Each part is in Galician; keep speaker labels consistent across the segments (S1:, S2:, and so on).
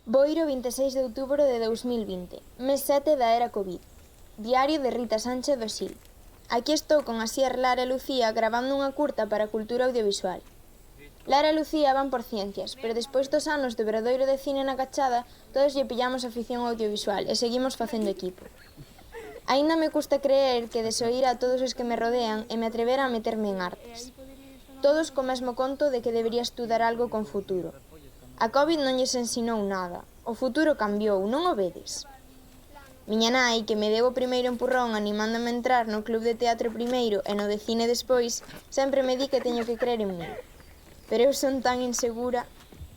S1: Boiro, 26 de outubro de 2020, mes 7 da era COVID. Diario de Rita Sánchez do Sil. Aquí estou con Asier, Lara e Lucía gravando unha curta para a cultura audiovisual. Lara e Lucía van por ciencias, pero despois dos anos de Obradoiro de Cine na Cachada, todos lle pillamos afición ao audiovisual e seguimos facendo equipo. Aínda me custa creer que desoír a todos os que me rodean e me atrevera a meterme en artes. Todos co mesmo conto de que debería estudar algo con futuro. A COVID non lles ensinou nada. O futuro cambiou, non o vedes? Miña nai, que me deu o primeiro empurrón animándome a entrar no club de teatro primeiro e no de cine despois, sempre me di que teño que crer en min. Pero eu son tan insegura.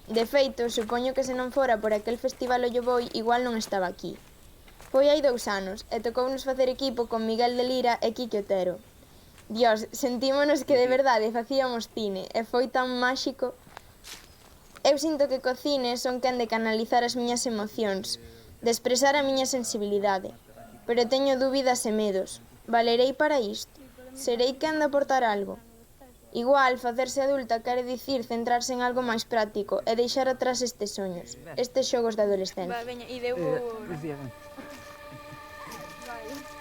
S1: De feito, supoño que se non fora por aquel festival Ollo Boi, igual non estaba aquí. Foi hai 2 anos e tocounos facer equipo con Miguel de Lira e Quique Otero. Dios, sentímonos que de verdade facíamos cine e foi tan máxico. Eu sinto que co cine son quen de canalizar as miñas emocións, de expresar a miña sensibilidade, pero teño dúbidas e medos. Valerei para isto? Serei quen de aportar algo? Igual, facerse adulta quere dicir centrarse en algo máis práctico e deixar atrás estes soños, estes xogos de adolescencia.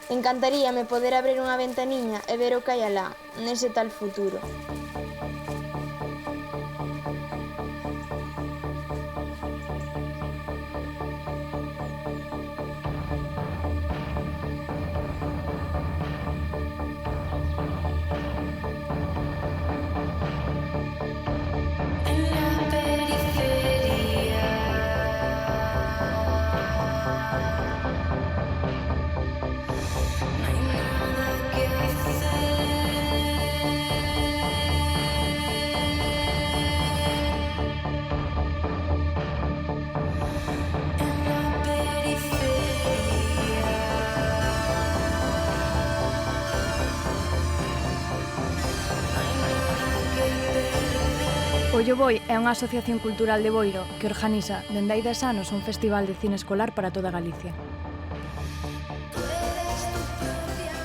S1: Encantaríame poder abrir unha ventaniña e ver o que hai alá, nese tal futuro.
S2: Ollo Boi é unha asociación cultural de Boiro que organiza dende hai 10 anos un festival de cine escolar para toda Galicia.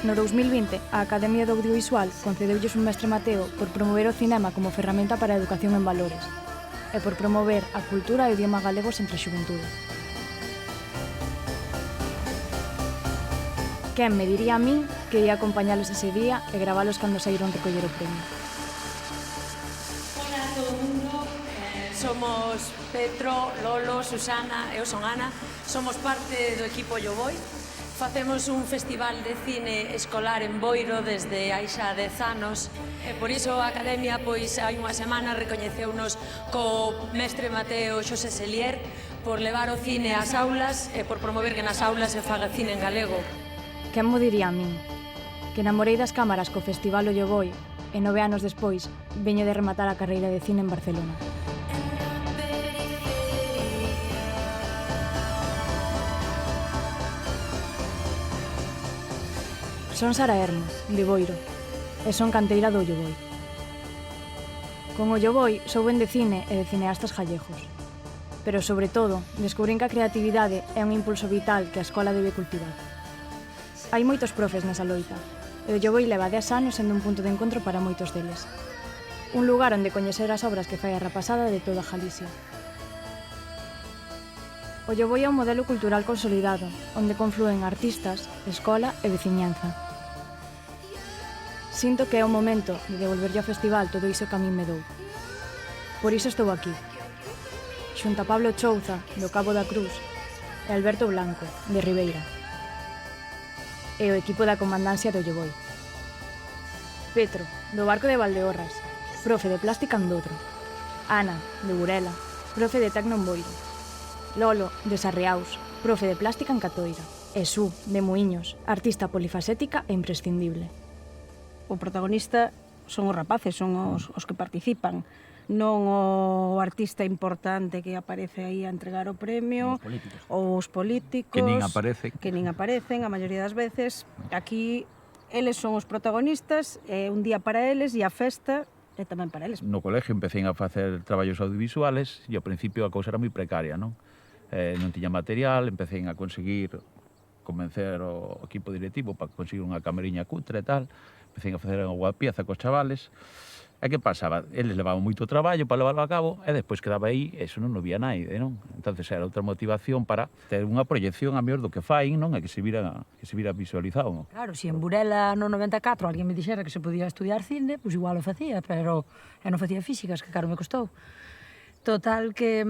S2: No 2020, a Academia do Audiovisual concedeulles un mestre Mateo por promover o cinema como ferramenta para a educación en valores e por promover a cultura e o idioma galegos entre a xuventude. Quen me diría a min que ia acompañalos ese día e gravalos cando saíron recoller o premio?
S3: Somos Petro, Lolo, Susana, eu son Ana. Somos parte do equipo Ollo Boi. Facemos un festival de cine escolar en Boiro desde hai xa 10 anos. E por iso a Academia, pois, hai unha semana recoñeceunos co mestre Mateo Xosé Selier por levar o cine ás aulas e por promover que nas aulas se faga cine en galego.
S2: Quen mo diría a min? Que namorei das cámaras co Festival Ollo Boi e 9 anos despois veño de rematar a carreira de cine en Barcelona. Son Sara Hermo, de Boiro, e son canteira do Ollo Boi. Con Ollo Boi souben de cine e de cineastas gallegos. Pero, sobre todo, descubrín que a creatividade é un impulso vital que a escola debe cultivar. Hai moitos profes nesa loita, e Ollo Boi leva 10 anos sendo un punto de encontro para moitos deles. Un lugar onde coñecer as obras que fai a rapazada de toda Galicia. Ollo Boi é un modelo cultural consolidado, onde conflúen artistas, escola e veciñanza. Sinto que é o momento de devolverlle ao festival todo iso que a min me dou. Por iso estou aquí, xunto a Pablo Chouza, do Cabo da Cruz, e Alberto Blanco, de Ribeira, e o equipo da comandancia de Ollo Boi. Petro, do Barco de Valdeorras, profe de plástica en Dodro. Ana, de Burela, profe de tecno en Boiro. Lolo, de Sarriaus, profe de plástica en Catoira. E Su, de Muiños, artista polifacética e imprescindible.
S4: O protagonista son os rapaces, son os que participan, non o artista importante que aparece aí a entregar o premio, ou os políticos
S5: que nin aparecen,
S4: a maioría das veces. Aquí eles son os protagonistas, é un día para eles e a festa é tamén para eles.
S5: No colegio empecé a facer traballos audiovisuales e ao principio a cousa era moi precaria, non? Non tiña material, empecé a conseguir convencer o equipo directivo para conseguir unha cameriña cutre e tal. Empecé a facer unha pieza cos chavales E que pasaba? Eles levaban moito traballo para levarlo a cabo e despois quedaba aí, eso non o vía naide, non? Entonces era outra motivación para ter unha proyección a mellor do que fain, non? E que se vira visualizado, non?
S6: Claro, se en Burela no 94 alguén me dixera que se podía estudiar cine, pois igual o facía, pero eu non facía físicas, que caro me costou. Total que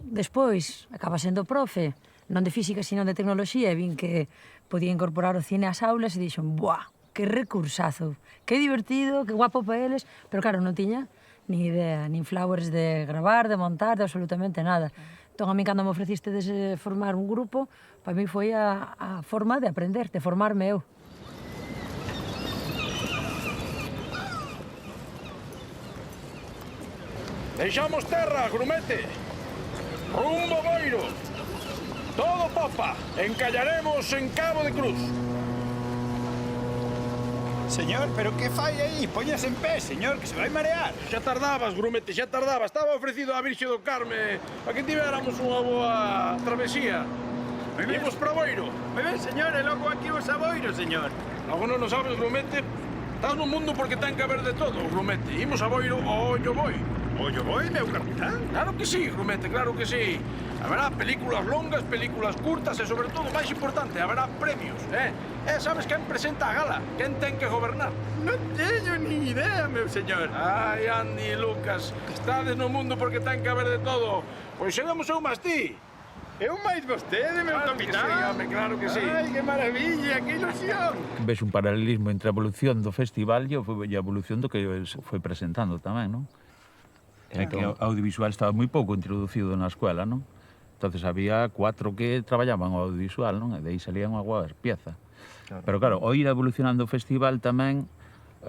S6: despois acaba sendo profe, non de física, sino de tecnoloxía, e vin que podía incorporar o cine ás aulas e dixen, buah, que recursazo, que divertido, que guapo para eles, pero claro, non tiña ni idea, nin flowers de gravar, de montar, de absolutamente nada. Entón, a mí, cando me ofreciste de formar un grupo, para mí foi a forma de aprender, de formarme eu.
S7: Deixamos terra, grumete. Rumbo Boiro. Todo popa. Encallaremos en Cabo de Cruz.
S8: Señor, pero que fai aí? Póñase en pé, señor, que se vai marear.
S7: Xa tardabas, grumete, xa tardabas. Estaba ofrecido a Virxe do Carme para que tivéramos unha boa travesía. Imos para Boiro.
S8: Moi ben, señor, e logo aquí vos a Boiro, señor.
S7: Logo non o sabes, grumete. Estás no mundo porque ten que haber de todo, grumete. Imos a Boiro o ollo boi.
S8: Ollo boi, meu capitán?
S7: Claro que sí, grumete, claro que sí. Haberá películas longas, películas curtas e, sobre todo, máis importante, haberá premios, E sabes quen presenta a gala? Quen ten que gobernar?
S8: Non teño ni idea, meu señor.
S7: Ai, Andy e Lucas, estades no mundo porque ten que haber de todo. Pois chegamos eu máis ti.
S8: Eu máis vostede, meu
S7: Claro que
S8: capitán.
S7: sí, home, claro que sí.
S8: Ai, que maravilla, que ilusión.
S5: Ves un paralelismo entre a evolución do festival e a evolución do que foi presentando tamén, non? É que o audiovisual estaba moi pouco introducido na escuela, non? Entonces había 4 que traballaban o audiovisual, non? E de aí salían unha boa pieza. Pero claro, ao ir evolucionando o festival tamén,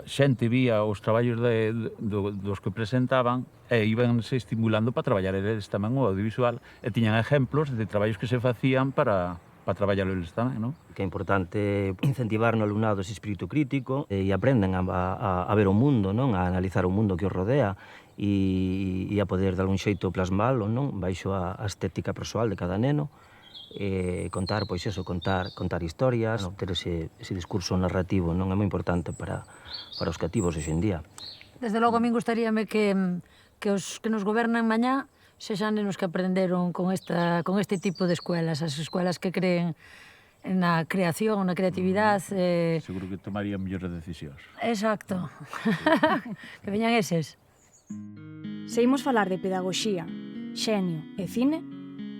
S5: xente vía os traballos dos que presentaban e íbanse estimulando para traballar eles tamén o audiovisual e tiñan exemplos de traballos que se facían para traballar eles tamén, non?
S9: Que é importante incentivar no alumnado ese espírito crítico e aprenden a ver o mundo, non? A analizar o mundo que os rodea e a poder de algún xeito plasmalo, non? Baixo a estética persoal de cada neno, contar, pois eso, contar historias, ter ese discurso narrativo, non? É moi importante para os cativos hoxe en día.
S6: Desde logo, a min gustaríame que os que nos gobernan mañá sexan nenos que aprenderon con este tipo de escuelas, as escuelas que creen na creación, na creatividade.
S5: Seguro que tomarían mellores decisións.
S6: Exacto. Que veñan eses.
S2: Se imos falar de pedagogía, xenio e cine,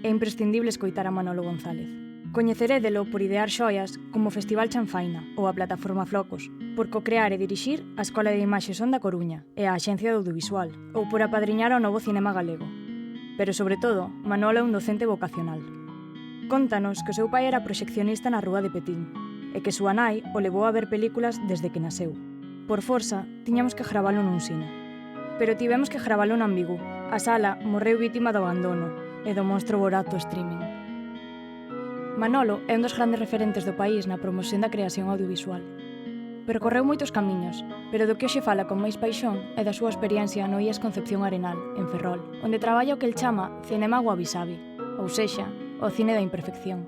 S2: é imprescindible escoitar a Manolo González. Coñecerédelo por idear xoias como o Festival Chanfaina ou a Plataforma Flocos, por co-crear e dirixir a Escola de Imaxe Son da Coruña e a Axencia de Audiovisual, ou por apadriñar o novo cinema galego. Pero, sobre todo, Manolo é un docente vocacional. Cóntanos que o seu pai era proxeccionista na Rúa de Petín e que súa nai o levou a ver películas desde que naseu. Por forza, tiñamos que gravalo nun cine. Pero tivemos que gravalo en Ambigu. A sala morreu vítima do abandono e do monstro vorato streaming. Manolo é un dos grandes referentes do país na promoción da creación audiovisual. Percorreu moitos camiños, pero do que hoxe fala con máis paixón é da súa experiencia no IES Concepción Arenal, en Ferrol, onde traballa o que el chama cinema wabi-sabi, ou sexa, o cine da imperfección.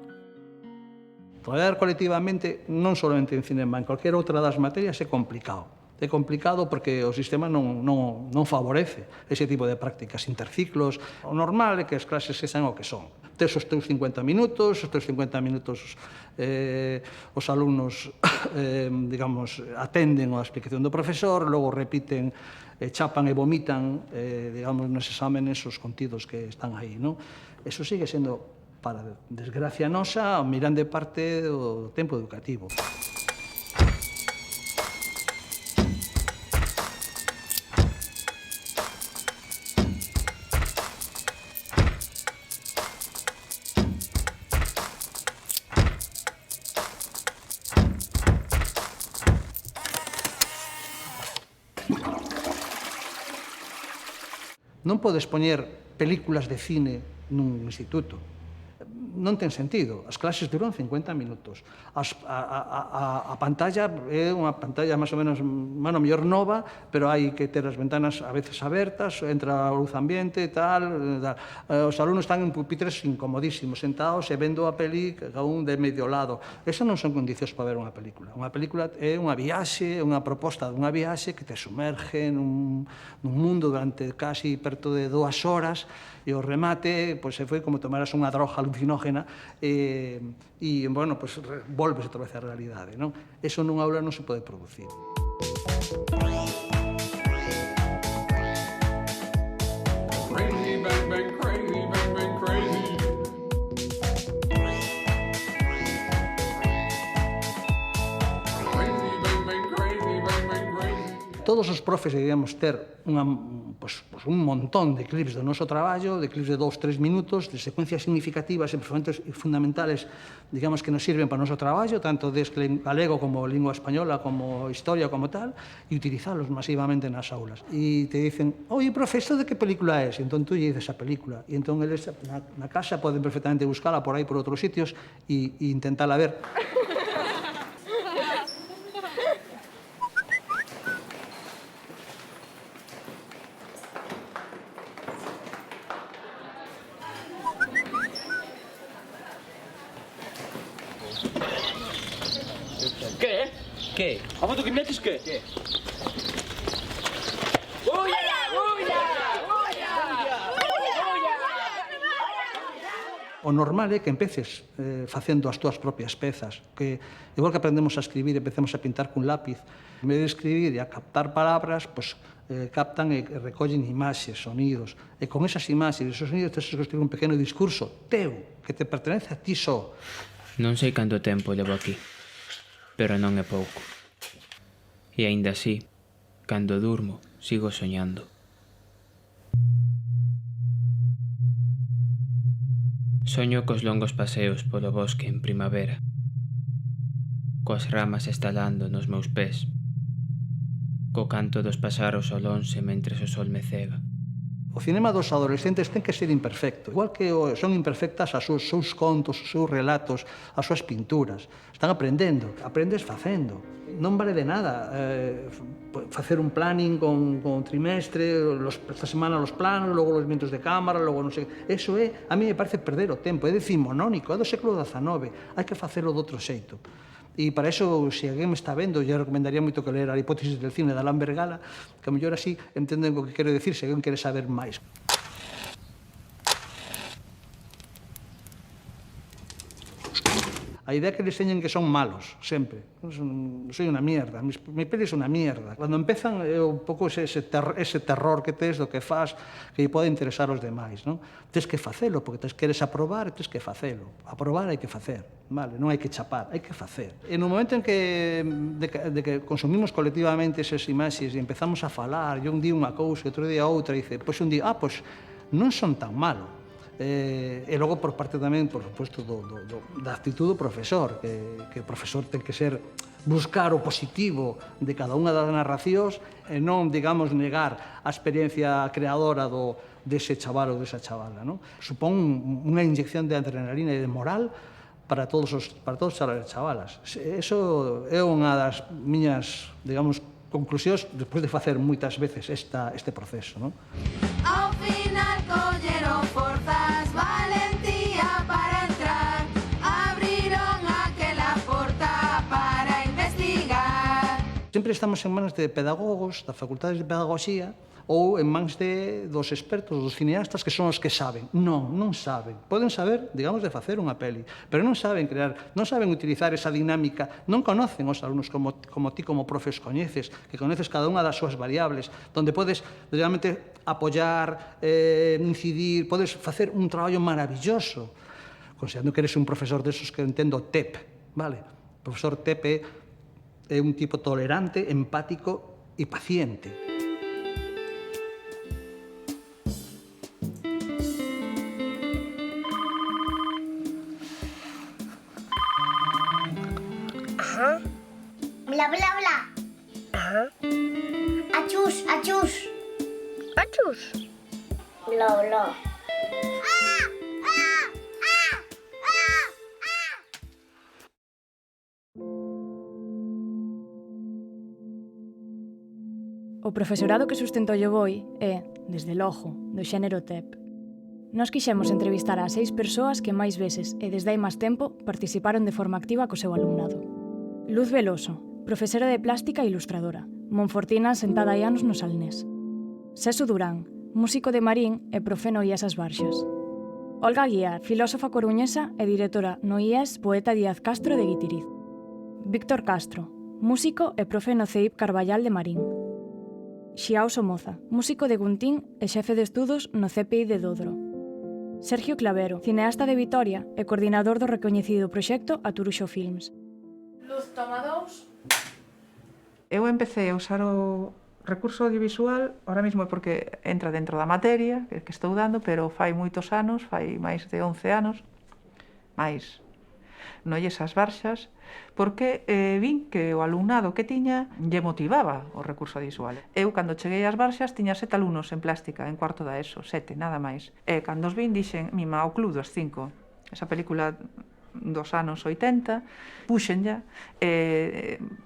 S10: Traballar colectivamente, non solamente en cinema, en cualquier outra das materias é complicado. É complicado porque o sistema non favorece ese tipo de prácticas interciclos. O normal é que as clases sexan o que son. Tes os teus 50 minutos, os alumnos digamos, atenden a explicación do profesor, logo repiten, chapan e vomitan digamos, nos exámenes os contidos que están aí, non? Eso sigue sendo, para desgracia nosa, mirande parte do tempo educativo. Non podes poñer películas de cine nun instituto. non ten sentido. As clases duran 50 minutos. A pantalla é unha pantalla máis ou menos, bueno, mellor nova, pero hai que ter as ventanas a veces abertas, entra a luz ambiente e tal. Os alumnos están en pupitres incomodísimos, sentados e vendo a peli cada un de medio lado. Eso non son condicións para ver unha película. Unha película é unha viaxe, unha proposta dunha viaxe que te sumerge nun mundo durante casi perto de 2 horas, e o remate se foi como tomaras unha droga alucinógena e, bueno, volves outra vez á realidade, non? Eso nun aula non se pode producir.
S11: Crazy, bang, bang, crazy, bang, bang, crazy. Crazy, bang, bang, crazy, bang, bang, crazy.
S10: Todos os profes deberíamos ter un montón de clips do noso traballo, de clips de 2-3 minutos, de secuencias significativas e fundamentales, digamos, que nos sirven para o noso traballo, tanto de galego como lingua española, como historia, como tal, e utilizalos masivamente nas aulas. E te dicen, oi, profe, isto de que película é? E entón tú lle dices a película. E entón eles na casa poden perfectamente buscala por aí por outros sitios e intentala ver.
S12: ¿Qué?
S13: ¿A foto que metes qué?
S12: ¿Qué?
S13: ¡Uya! ¡Uya!
S10: O normal é que empeces facendo as túas propias pezas, que igual que aprendemos a escribir e empecemos a pintar cun lápiz, en vez de escribir e a captar palabras, captan e recollen imaxes, sonidos, e con esas imaxes e esos sonidos tens que escribir un pequeno discurso teu, que te pertenece a ti só.
S12: Non sei canto tempo levo aquí, pero non é pouco. E aínda así, cando durmo, sigo soñando. Soño cos longos paseos polo bosque en primavera, coas ramas estalando nos meus pés, co canto dos paxaros ao lonxe mentres o sol me cega.
S10: O cinema dos adolescentes ten que ser imperfecto, igual que son imperfectas os seus contos, os seus relatos, as súas pinturas. Están aprendendo, aprendes facendo. Non vale de nada facer un planning con trimestre, esta semana los planos, logo os movimientos de cámara, logo non sei. Eso a mí me parece perder o tempo, é decimonónico, é do século XIX, hai que facelo de outro xeito. E para iso, se alguén me está vendo, eu recomendaría moito que ler a hipótesis del cine de Alain Bergala, que a mellor así entenden o que quero decir se alguén quere saber máis. A idea que les teñen que son malos, sempre. Soy unha mierda, mi peli é unha mierda. Cando empezan é un pouco ese terror que tes do que faz que pode interesar aos demais, non? Tens que facelo, porque queres aprobar e tens que facelo. Aprobar hai que facer, vale? Non hai que chapar, hai que facer. E no momento en que consumimos colectivamente esas imaxes e empezamos a falar, e un día unha cousa, outro día outra, e dice, pois un día, non son tan malos. E logo por parte tamén, por suposto, da actitud do profesor, que o profesor ten que ser buscar o positivo de cada unha das narracións e non, digamos, negar a experiencia creadora dese chaval ou desa chavala, non? Supón unha inyección de adrenalina e de moral para todos os chavales e chavalas. Eso é unha das miñas, digamos, conclusións despois de facer moitas veces este proceso, non?
S14: Ao final colleron forzas, valentía para entrar, abriron aquela porta para investigar.
S10: Sempre estamos en mans de pedagogos, das facultades de pedagogía, ou en mans dos expertos, dos cineastas, que son os que saben. Non saben. Poden saber, digamos, de facer unha peli, pero non saben crear, non saben utilizar esa dinámica, non conocen os alumnos como ti, como profes, coñeces, que coñeces cada unha das súas variables, donde podes, realmente, apoiar, incidir, podes facer un traballo maravilloso, considerando que eres un profesor desos que entendo TEP, vale? O profesor TEP é un tipo tolerante, empático e paciente.
S15: Bla, bla, bla. Ajá. Achus, achus. Achus. Bla, bla. ¡Ah! ¡Ah! ¡Ah!
S2: O profesorado que sustenta o Lloboi é, desde logo, do xénero TEP. Nos quixemos entrevistar a 6 persoas que máis veces e desde hai máis tempo participaron de forma activa co seu alumnado. Luz Veloso, profesora de plástica e ilustradora, monfortina sentada hai anos no Salnés. Sesu Durán, músico de Marín e profe no IES As Barxas. Olga Guiar, filósofa coruñesa e directora no IES Poeta Díaz Castro de Guitiriz. Víctor Castro, músico e profe no CEIP Carballal de Marín. Xiao Somoza, músico de Guntín e xefe de estudos no CPI de Dodro. Sergio Clavero, cineasta de Vitoria e coordinador do recoñecido proxecto Aturuxo Films.
S1: Luz, toma 2.
S16: Eu empecé a usar o recurso audiovisual, ahora mesmo é porque entra dentro da materia que estou dando, pero fai moitos anos, fai máis de 11 anos, máis no IES As Barxas, porque vin que o alumnado que tiña lle motivaba o recurso audiovisual. Eu, cando cheguei ás Barxas, tiña 7 alumnos en plástica, en cuarto da ESO, 7, nada máis. E cando os vin, dixen, mima, o Club dos 5, esa película dos anos 80, puxenlla,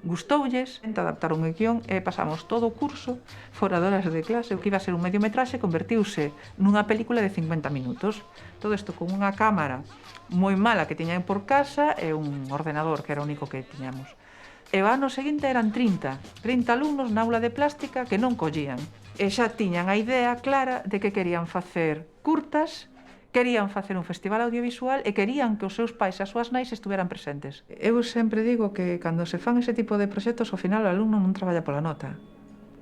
S16: gustoulles, adaptaron o guión e pasamos todo o curso fora de horas de clase. O que iba a ser un mediometraxe convertiuse nunha película de 50 minutos. Todo isto con unha cámara moi mala que tiñan por casa e un ordenador que era o único que tiñamos. E o ano seguinte eran 30 alumnos na aula de plástica que non collían. E xa tiñan a idea clara de que querían facer curtas, querían facer un festival audiovisual e querían que os seus pais e as súas nais estuveran presentes. Eu sempre digo que cando se fan ese tipo de proxectos, ao final o alumno non traballa pola nota.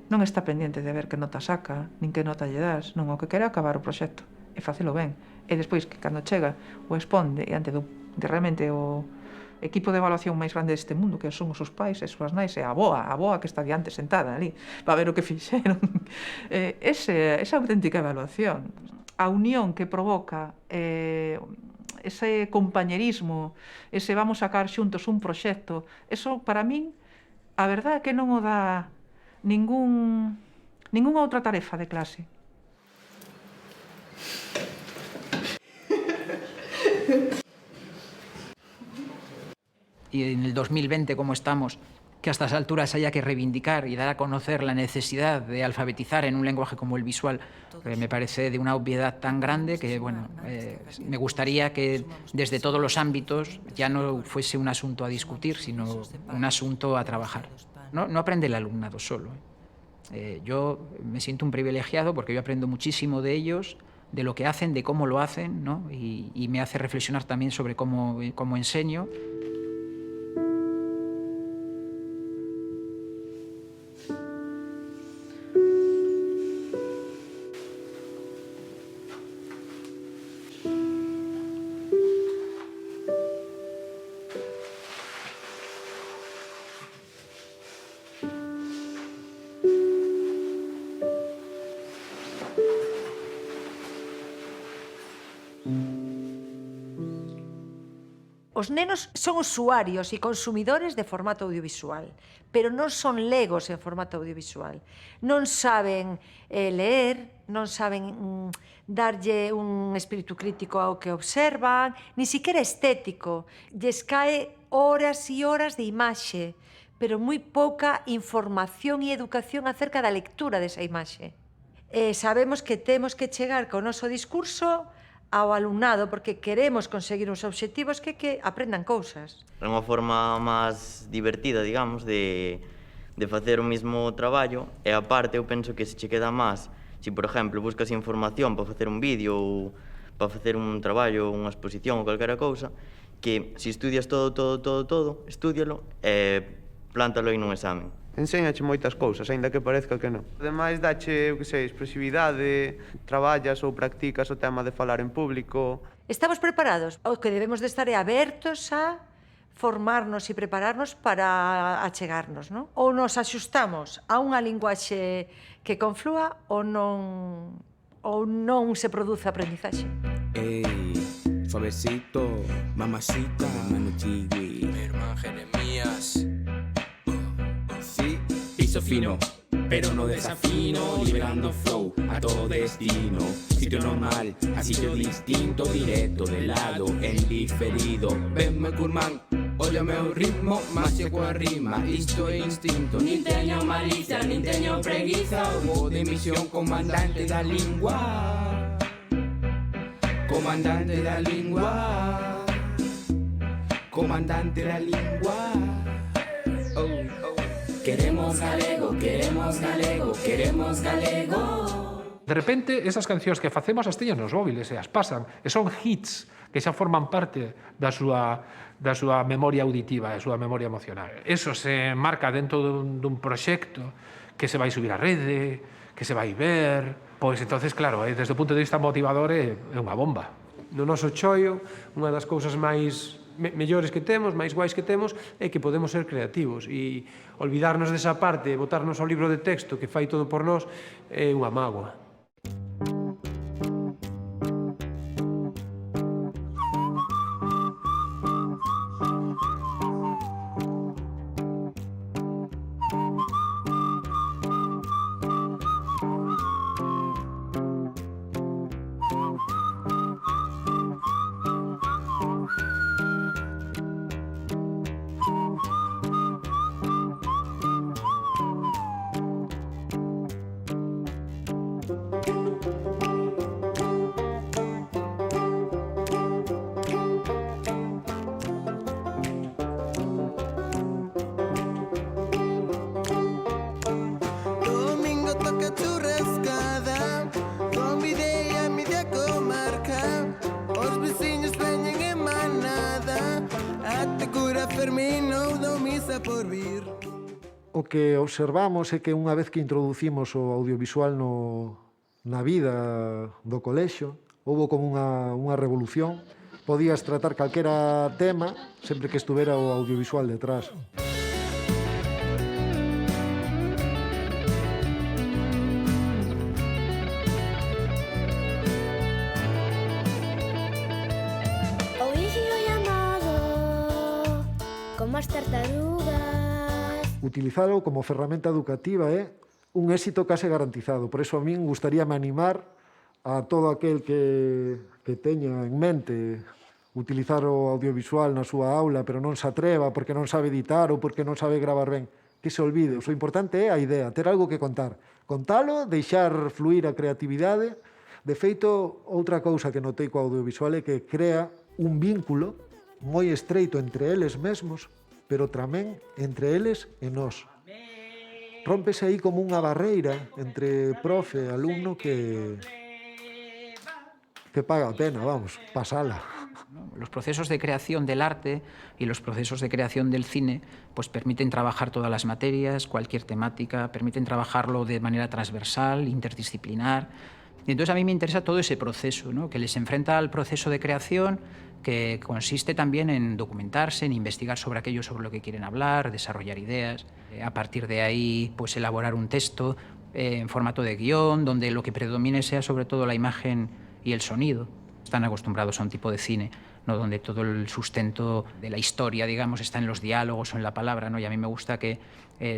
S16: Non está pendiente de ver que nota saca, nin que nota lle das, non, o que quere acabar o proxecto e facelo ben. E despois que cando chega o expón diante de realmente o equipo de evaluación máis grande deste mundo, que son os seus pais e as súas nais, e a aboa que está diante sentada ali, para ver o que fixeron. Esa auténtica evaluación, a unión que provoca ese compañerismo, ese vamos sacar xuntos un proxecto, eso para min, a verdade é que non o dá ningunha outra tarefa de clase.
S17: Y en el 2020, como estamos, que a estas alturas haya que reivindicar y dar a conocer la necesidad de alfabetizar en un lenguaje como el visual, me parece de una obviedad tan grande que, bueno, me gustaría que desde todos los ámbitos ya no fuese un asunto a discutir, sino un asunto a trabajar. No aprende el alumnado solo. Yo me siento un privilegiado porque yo aprendo muchísimo de ellos, de lo que hacen, de cómo lo hacen, ¿no? Y me hace reflexionar también sobre cómo enseño.
S18: Os nenos son usuarios e consumidores de formato audiovisual, pero non son legos en formato audiovisual. Non saben leer, non saben darlle un espírito crítico ao que observan, ni siquiera estético. Lles cae horas e horas de imaxe, pero moi pouca información e educación acerca da lectura desa imaxe. Sabemos que temos que chegar co noso discurso ao alumnado, porque queremos conseguir uns obxectivos que aprendan cousas.
S19: É unha forma máis divertida, digamos, de facer o mesmo traballo, e aparte eu penso que se che queda máis, se, por exemplo, buscas información para facer un vídeo ou para facer un traballo, unha exposición ou calquera cousa, que se estudias todo, estúdialo e plántalo aí nun examen.
S20: Enséñache moitas cousas, aínda que parezca que non. Ademais, dache, eu que sei, expresividade, traballas ou practicas o tema de falar en público.
S18: Estamos preparados? O que debemos de estar é abertos a formarnos e prepararnos para achegarnos, non? Ou nos axustamos a unha linguaxe que conflúa ou non se produce aprendizaxe.
S21: Ey, suavecito, mamacita, Manu Chigui, Herman Jeremías. Sí, piso fino, pero no desafino, liberando flow a todo destino. Sitio normal, a sitio distinto, directo, de lado, en diferido. Venme Kurman, Olha o meu ritmo, máxico a rima. Isto é instinto, nin teño malicia, nin teño preguiza. O de misión, comandante da lingua. Comandante da lingua. Comandante da lingua. Queremos galego, queremos galego, queremos galego.
S3: De repente, esas cancións que facemos as teñen nos móviles e as pasan, e son hits que xa forman parte da súa memoria auditiva, da súa memoria emocional. Eso se marca dentro dun proxecto que se vai subir á rede, que se vai ver, pois entonces, claro, desde o punto de vista motivador é unha bomba.
S22: No noso choio, unha das cousas máis mellores que temos, máis guais que temos, é que podemos ser creativos e olvidarnos desa parte, botarnos ao libro de texto que fai todo por nós, é unha mágoa.
S23: O que observamos é que unha vez que introducimos o audiovisual na vida do colexio, houve como unha revolución. Podías tratar calquera tema sempre que estuvera o audiovisual detrás.
S15: Como as tartarugas.
S23: Utilizalo como ferramenta educativa é un éxito case garantizado. Por eso a min gustaríame animar a todo aquel que teña en mente utilizar o audiovisual na súa aula, pero non se atreva porque non sabe editar ou porque non sabe gravar ben, que se olvide. O importante é a idea, ter algo que contar. Contalo, deixar fluir a creatividade. De feito, outra cousa que notei co audiovisual é que crea un vínculo moi estreito entre eles mesmos, pero tamén entre eles e nós. Rómpese aí como unha barreira entre profe e alumno que paga a pena, vamos, pasala.
S17: Los procesos de creación del arte y los procesos de creación del cine pues permiten trabajar todas las materias, cualquier temática, permiten trabajarlo de manera transversal, interdisciplinar. Y entonces a mí me interesa todo ese proceso, ¿no? Que les enfrenta al proceso de creación, que consiste también en documentarse, en investigar sobre aquello sobre lo que quieren hablar, desarrollar ideas, a partir de ahí pues elaborar un texto en formato de guión, donde lo que predomine sea sobre todo la imagen y el sonido. Están acostumbrados a un tipo de cine, ¿no? Donde todo el sustento de la historia, digamos, está en los diálogos o en la palabra, ¿no? Y a mí me gusta que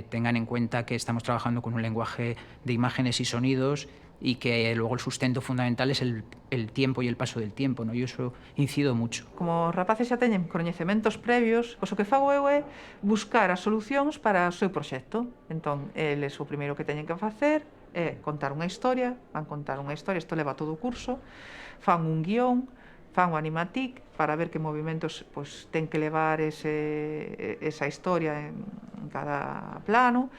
S17: tengan en cuenta que estamos trabajando con un lenguaje de imágenes y sonidos y que luego el sustento fundamental es el tiempo y el paso del tiempo, ¿no? Yo eso incido mucho.
S16: Como os rapaces xa teñen coñecementos previos, o que fago eu é buscar as solucións para o seu proxecto. Entón, eles o primeiro que teñen que facer é contar unha historia, van contar unha historia, isto leva todo o curso, fan un guión, fan o animatic para ver que movimentos pues, ten que levar esa historia en cada plano.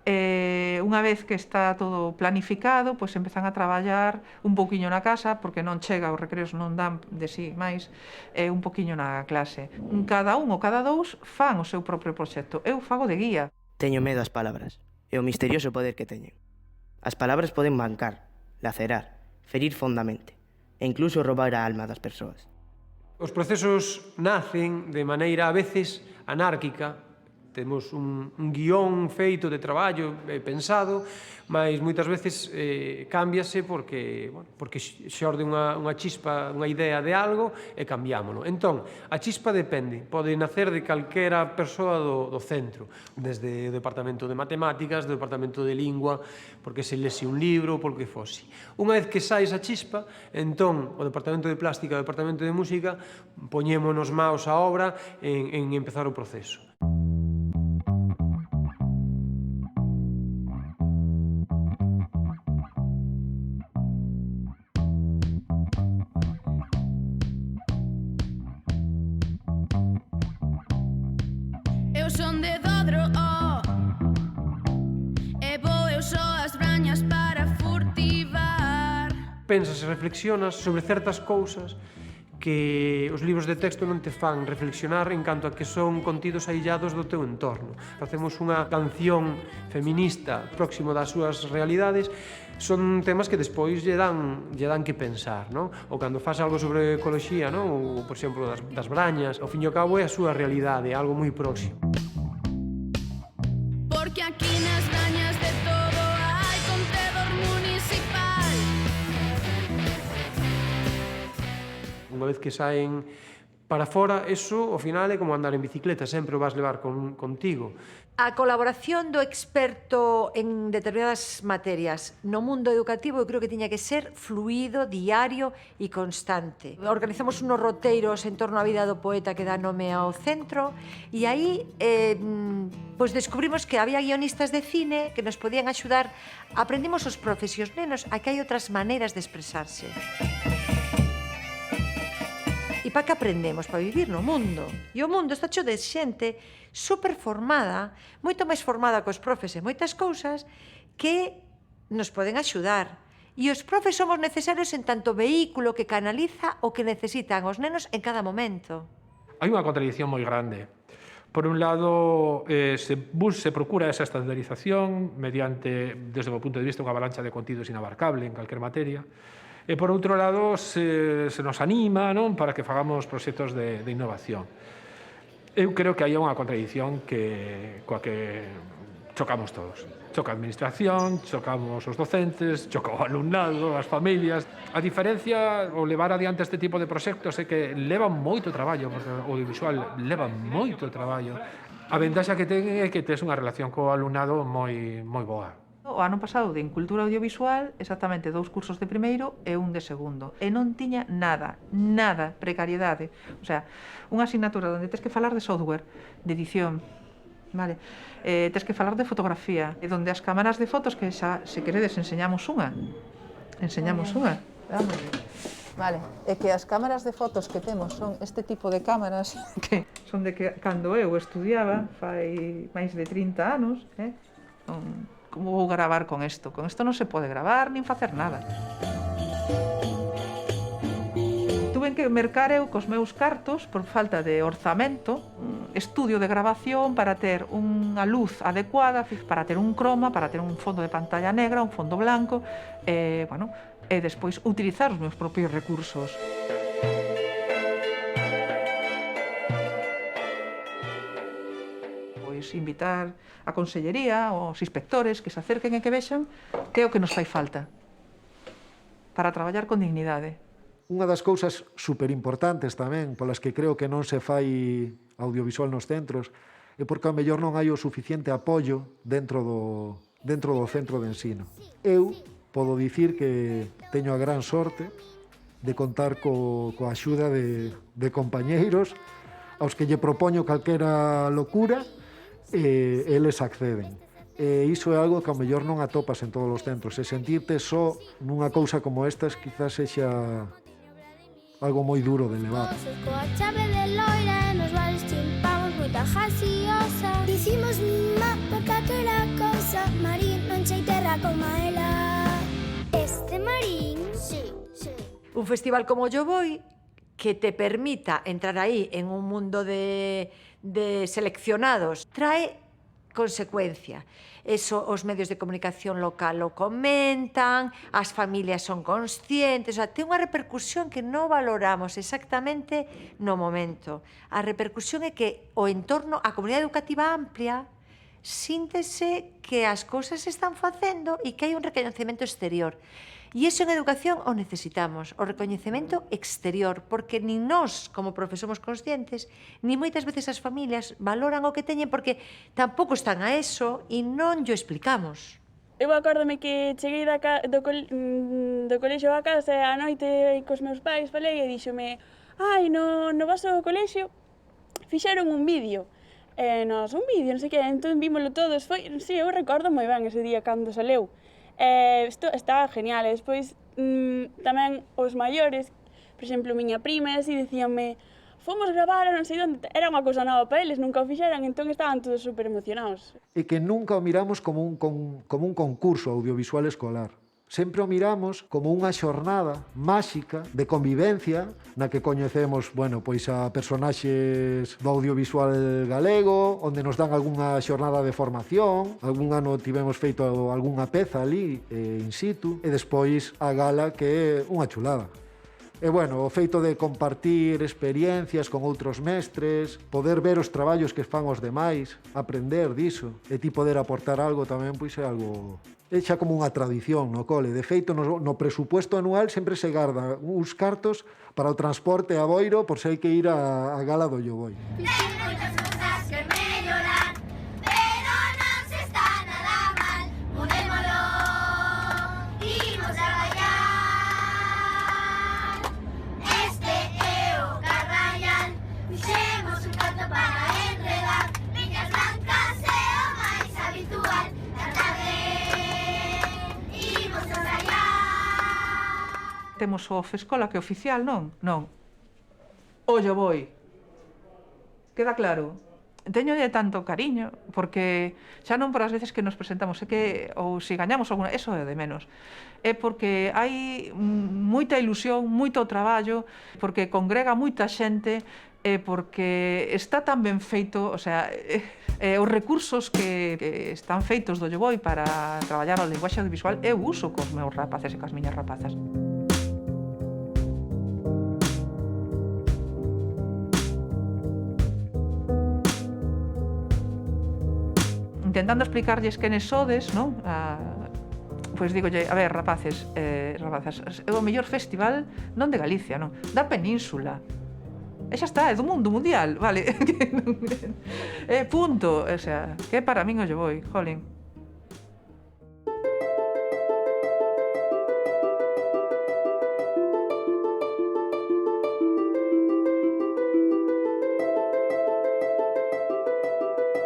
S16: Unha vez que está todo planificado, pois empezan a traballar un pouquiño na casa, porque non chega, os recreos non dan de sí máis, un pouquiño na clase. Cada un ou cada dous fan o seu propio proxecto. Eu fago de guía.
S24: Teño medo ás palabras, e o misterioso poder que teñen. As palabras poden mancar, lacerar, ferir fondamente, e incluso roubar a alma das persoas.
S22: Os procesos nacen de maneira a veces anárquica, temos un guión feito de traballo pensado, mas moitas veces cámbiase porque xorde unha chispa, unha idea de algo e cambiámolo. Entón, a chispa depende, pode nacer de calquera persoa do centro, desde o departamento de matemáticas, do departamento de lingua, porque se lese un libro, porque fose. Unha vez que sai esa chispa, entón, o departamento de plástica e o departamento de música poñémonos maos á obra en empezar o proceso.
S14: Eu son de Dodro, e vou eu só as brañas para furtivar.
S22: Pensas e reflexionas sobre certas cousas que os libros de texto non te fan reflexionar en canto a que son contidos aillados do teu entorno. Facemos unha canción feminista próximo das súas realidades, son temas que despois lle dan que pensar, non? Ou cando faz algo sobre ecoloxía, non? Ou, por exemplo, das brañas, ao fin e ao cabo é a súa realidade, algo moi próximo.
S14: Porque aquí nas brañas de todo hai contedor municipal.
S22: Unha vez que saen para fora, eso, ao final, é como andar en bicicleta, sempre o vas levar contigo.
S18: A colaboración do experto en determinadas materias no mundo educativo eu creo que tiña que ser fluido, diario e constante. Organizamos unos roteiros en torno á vida do poeta que dá nome ao centro e aí pois descubrimos que había guionistas de cine que nos podían axudar. Aprendimos os profes e os nenos a que hai outras maneiras de expresarse. E para que aprendemos? Para vivir no mundo. E o mundo está cheo de xente super formada, moito máis formada que os profes e moitas cousas que nos poden axudar. E os profes somos necesarios en tanto vehículo que canaliza o que necesitan os nenos en cada momento.
S3: Hai unha contradicción moi grande. Por un lado, se procura esa estandarización mediante, desde o punto de vista, unha avalancha de contidos inabarcable en calquer materia. E, por outro lado, se nos anima, non, para que fagamos proxectos de innovación. Eu creo que hai unha contradición coa que chocamos todos. Choca a administración, chocamos os docentes, choca o alumnado, as familias. A diferencia, o levar adiante este tipo de proxectos é que levan moito traballo, porque o audiovisual leva moito traballo. A ventaxa que ten é que tes unha relación co alumnado moi boa.
S16: O ano pasado, en Cultura Audiovisual, exactamente 2 cursos de primeiro e un de segundo. E non tiña nada, precariedade. O sea, unha asignatura onde tens que falar de software, de edición, vale? Tens que falar de fotografía, e onde as cámaras de fotos, que xa, se queredes, enseñamos unha. Vale, é que as cámaras de fotos que temos son este tipo de cámaras que son de que cando eu estudiaba, fai máis de 30 anos, como vou gravar con isto? Con isto non se pode gravar nin facer nada. Tuve que mercar eu cos meus cartos, por falta de orzamento, un estudio de grabación para ter unha luz adecuada, para ter un croma, para ter un fondo de pantalla negra, un fondo blanco, e despois utilizar os meus propios recursos. Invitar a Consellería, os inspectores que se acerquen e que vexan que é o que nos fai falta para traballar con dignidade.
S23: Unha das cousas superimportantes tamén, polas que creo que non se fai audiovisual nos centros, é porque ao mellor non hai o suficiente apoio dentro do centro de ensino. Eu podo dicir que teño a gran sorte de contar coa axuda de compañeiros aos que lle propoño calquera locura e eles acceden. E iso é algo que ao mellor non atopas en todos os centros. E sentirte só nunha cousa como estas quizás sexa algo moi duro de levar.
S15: Coa chave de loira e nos bares chimpamos moita gaseosa. Dicimos mima por calquera cousa, Marín non sei terra como ela. Este Marín, sí.
S18: Un festival como Yo Voy que te permita entrar aí en un mundo de seleccionados, trae consecuencia. Eso, os medios de comunicación local o comentan, as familias son conscientes, o sea, ten unha repercusión que non valoramos exactamente no momento. A repercusión é que o entorno, a comunidade educativa amplia, síntese que as cousas se están facendo e que hai un recoñecemento exterior. E iso en educación o necesitamos, o recoñecemento exterior, porque nin nós, como profesor, somos conscientes, nin moitas veces as familias valoran o que teñen porque tampouco están a eso e non llo explicamos.
S4: Eu acórdome que cheguei do colexio a casa e a noite cos meus pais falei e díxome no vosso colexio fixeron un vídeo. Nos, un vídeo, non sei que, entón vímolo todos. Si, eu recordo moi ben ese día cando saleu. Isto estaba genial, e despois tamén os maiores, por exemplo, miña prima, así dicíanme fomos gravar a non sei onde, era unha cousa nova para eles, nunca o fixeran, entón estaban todos super emocionados.
S23: E que nunca o miramos como un concurso audiovisual escolar. Sempre o miramos como unha xornada máxica de convivencia na que coñecemos, pois a personaxes do audiovisual galego, onde nos dan algunha xornada de formación, algún ano tivemos feito algunha peza ali in situ, e despois a gala que é unha chulada. E o feito de compartir experiencias con outros mestres, poder ver os traballos que fan os demais, aprender diso, e ti poder aportar algo tamén, pois é algo... É xa como unha tradición no cole. De feito, no presupuesto anual sempre se garda uns cartos para o transporte a Boiro por se hai que ir á gala do Lloboi.
S16: Temos o Fescola que é oficial, non? Non. O Lloboi. Queda claro? Teñolle tanto cariño, porque xa non por as veces que nos presentamos, é que, ou se gañamos alguna, eso é de menos. É porque hai moita ilusión, moito traballo, porque congrega moita xente, e porque está tan ben feito, o sea, os recursos que están feitos do Lloboi para traballar o linguaxe audiovisual eu uso cos meus rapaces e coas miñas rapazas. Intentando explicarlles quenes sodes, non? Pois digolle, a ver, rapaces, rapazas, é o mellor festival non de Galicia, non? Da península. E xa está, é do mundo mundial, vale? Punto, o sea, que para min o Lloboi, jolín.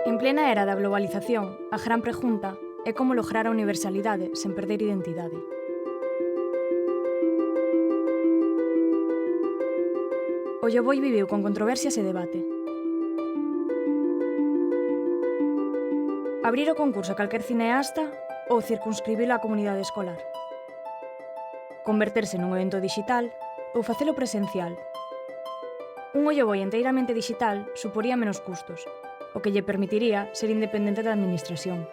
S2: En plena era da globalización, a gran pregunta é como lograr a universalidade sen perder identidade. O Lloboi viviu con controversias e debate. Abrir o concurso a calquer cineasta ou circunscribilo á comunidade escolar. Converterse nun evento digital ou facelo presencial. Un Lloboi enteiramente digital suporía menos custos, o que lle permitiría ser independente da administración.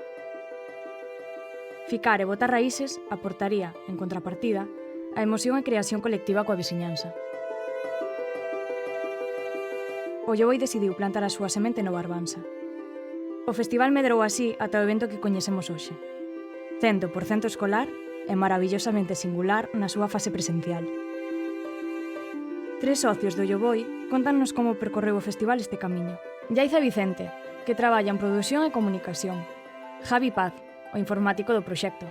S2: Ficar e botar raíces aportaría, en contrapartida, a emoción e creación colectiva coa veciñanza. O Lloboi decidiu plantar a súa semente no Barbanza. O festival medrou así ata o evento que coñecemos hoxe. 100% escolar e maravillosamente singular na súa fase presencial. 3 socios do Lloboi contanos como percorreu o festival este camiño. Yaiza Vicente, que traballa en produción e comunicación. Javi Paz, o informático do proxecto.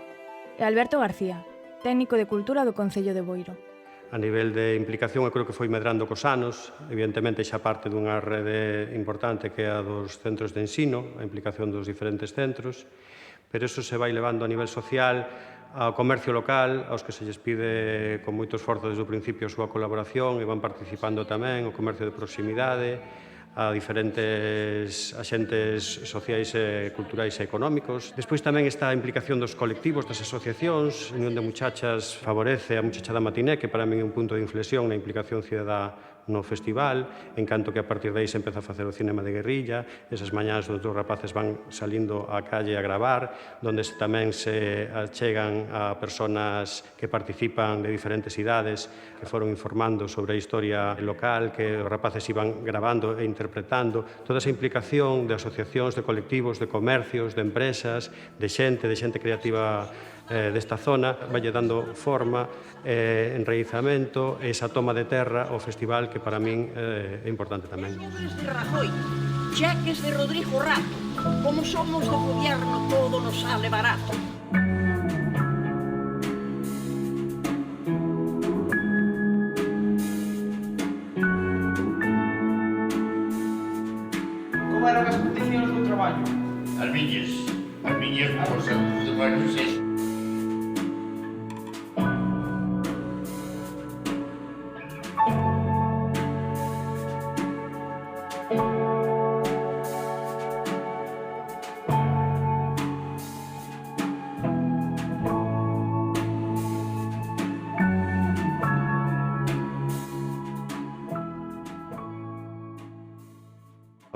S2: E Alberto García, técnico de cultura do Concello de Boiro.
S7: A nivel de implicación, eu creo que foi medrando cos anos. Evidentemente, xa parte dunha rede importante que é a dos centros de ensino, a implicación dos diferentes centros, pero eso se vai levando a nivel social ao comercio local, aos que se lles pide con moito esforzo desde o principio a súa colaboración e van participando tamén o comercio de proximidade, a diferentes axentes sociais e culturais e económicos. Despois tamén está a implicación dos colectivos, das asociacións. A Unión de Muchachas favorece a Muchachada Matiné, que para mí é un punto de inflexión na implicación cidadá no festival, en canto que a partir de aí se empeza a facer o cinema de guerrilla, esas mañás onde os rapaces van salindo á calle a gravar, donde tamén se achegan a personas que participan de diferentes idades, que foron informando sobre a historia local, que os rapaces iban grabando e interpretando, toda esa implicación de asociacións, de colectivos, de comercios, de empresas, de xente creativa desta zona, valle dando forma, enraizamento, esa toma de terra ao festival que para min é importante tamén.
S5: De Rajoy, cheques de Rodrigo Rato, como somos do gobierno todo nos sale barato.
S6: Como eran as condicións do traballo?
S8: As miñas cosas de varios sexos.